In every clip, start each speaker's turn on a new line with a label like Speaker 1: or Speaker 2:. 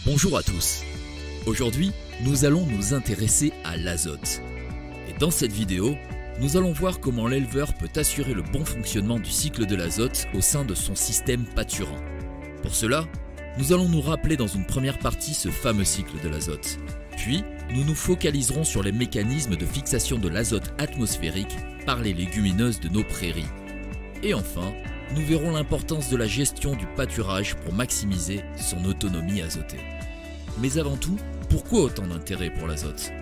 Speaker 1: Bonjour à tous. Aujourd'hui, nous allons nous intéresser à l'azote. Et dans cette vidéo, nous allons voir comment l'éleveur peut assurer le bon fonctionnement du cycle de l'azote au sein de son système pâturant. Pour cela, nous allons nous rappeler dans une première partie ce fameux cycle de l'azote. Puis, nous nous focaliserons sur les mécanismes de fixation de l'azote atmosphérique par les légumineuses de nos prairies. Et enfin, nous verrons l'importance de la gestion du pâturage pour maximiser son autonomie azotée. Mais avant tout, pourquoi autant d'intérêt pour l'azote?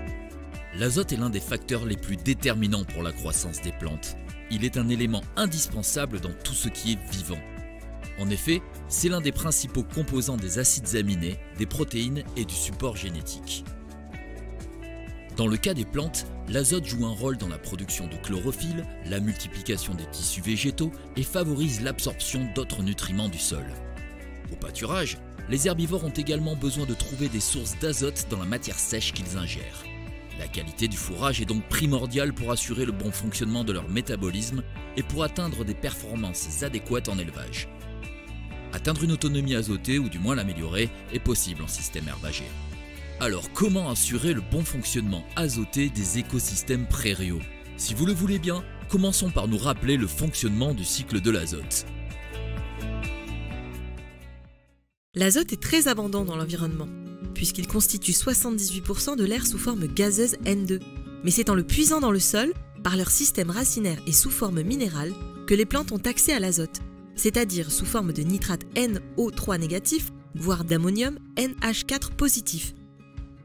Speaker 1: L'azote est l'un des facteurs les plus déterminants pour la croissance des plantes. Il est un élément indispensable dans tout ce qui est vivant. En effet, c'est l'un des principaux composants des acides aminés, des protéines et du support génétique. Dans le cas des plantes, l'azote joue un rôle dans la production de chlorophylle, la multiplication des tissus végétaux et favorise l'absorption d'autres nutriments du sol. Au pâturage, les herbivores ont également besoin de trouver des sources d'azote dans la matière sèche qu'ils ingèrent. La qualité du fourrage est donc primordiale pour assurer le bon fonctionnement de leur métabolisme et pour atteindre des performances adéquates en élevage. Atteindre une autonomie azotée, ou du moins l'améliorer, est possible en système herbager. Alors comment assurer le bon fonctionnement azoté des écosystèmes prairiaux? Si vous le voulez bien, commençons par nous rappeler le fonctionnement du cycle de l'azote.
Speaker 2: L'azote est très abondant dans l'environnement, puisqu'il constitue 78% de l'air sous forme gazeuse N2. Mais c'est en le puisant dans le sol, par leur système racinaire et sous forme minérale, que les plantes ont accès à l'azote, c'est-à-dire sous forme de nitrate NO3 négatif, voire d'ammonium NH4 positif.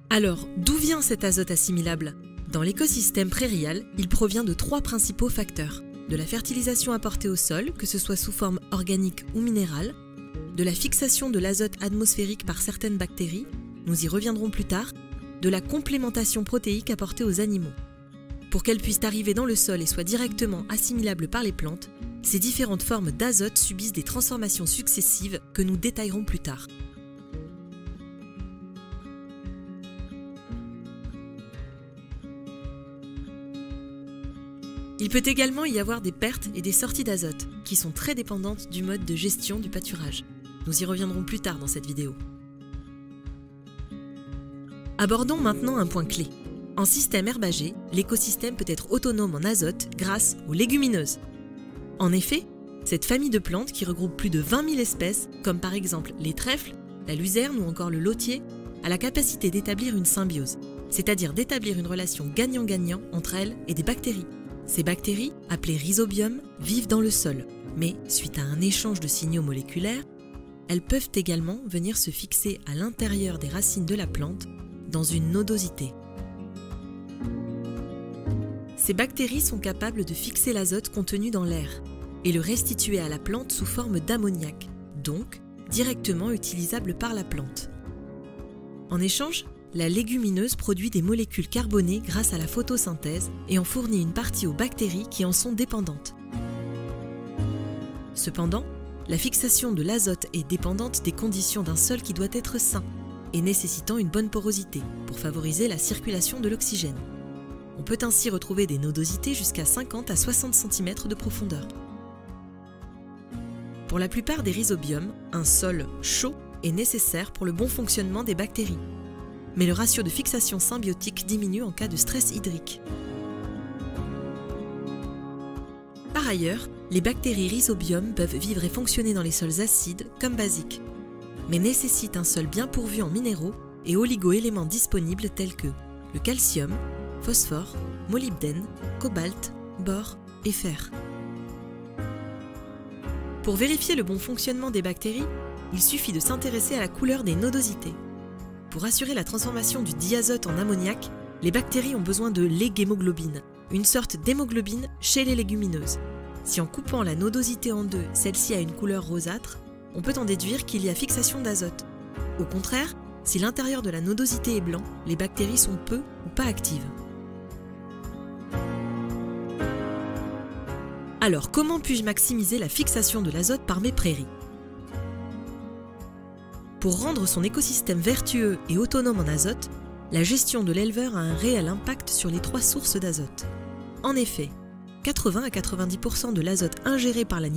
Speaker 2: Alors, d'où vient cet azote assimilable? Dans l'écosystème prairial, il provient de trois principaux facteurs: de la fertilisation apportée au sol, que ce soit sous forme organique ou minérale, de la fixation de l'azote atmosphérique par certaines bactéries, nous y reviendrons plus tard, de la complémentation protéique apportée aux animaux. Pour qu'elles puissent arriver dans le sol et soient directement assimilables par les plantes, ces différentes formes d'azote subissent des transformations successives que nous détaillerons plus tard. Il peut également y avoir des pertes et des sorties d'azote, qui sont très dépendantes du mode de gestion du pâturage. Nous y reviendrons plus tard dans cette vidéo. Abordons maintenant un point clé. En système herbager, l'écosystème peut être autonome en azote grâce aux légumineuses. En effet, cette famille de plantes qui regroupe plus de 20 000 espèces, comme par exemple les trèfles, la luzerne ou encore le lotier, a la capacité d'établir une symbiose, c'est-à-dire d'établir une relation gagnant-gagnant entre elles et des bactéries. Ces bactéries, appelées rhizobium, vivent dans le sol, mais suite à un échange de signaux moléculaires, elles peuvent également venir se fixer à l'intérieur des racines de la plante, dans une nodosité. Ces bactéries sont capables de fixer l'azote contenu dans l'air et le restituer à la plante sous forme d'ammoniac, donc directement utilisable par la plante. En échange, la légumineuse produit des molécules carbonées grâce à la photosynthèse et en fournit une partie aux bactéries qui en sont dépendantes. Cependant, la fixation de l'azote est dépendante des conditions d'un sol qui doit être sain et nécessitant une bonne porosité pour favoriser la circulation de l'oxygène. On peut ainsi retrouver des nodosités jusqu'à 50 à 60 cm de profondeur. Pour la plupart des rhizobiums, un sol chaud est nécessaire pour le bon fonctionnement des bactéries. Mais le ratio de fixation symbiotique diminue en cas de stress hydrique. Par ailleurs, les bactéries rhizobium peuvent vivre et fonctionner dans les sols acides comme basiques, mais nécessitent un sol bien pourvu en minéraux et oligo-éléments disponibles tels que le calcium, phosphore, molybdène, cobalt, bore et fer. Pour vérifier le bon fonctionnement des bactéries, il suffit de s'intéresser à la couleur des nodosités. Pour assurer la transformation du diazote en ammoniac, les bactéries ont besoin de l'hégémoglobine, une sorte d'hémoglobine chez les légumineuses. Si en coupant la nodosité en deux, celle-ci a une couleur rosâtre, on peut en déduire qu'il y a fixation d'azote. Au contraire, si l'intérieur de la nodosité est blanc, les bactéries sont peu ou pas actives. Alors, comment puis-je maximiser la fixation de l'azote par mes prairies ? Pour rendre son écosystème vertueux et autonome en azote, la gestion de l'éleveur a un réel impact sur les trois sources d'azote. En effet, 80 à 90% de l'azote ingéré par l'animal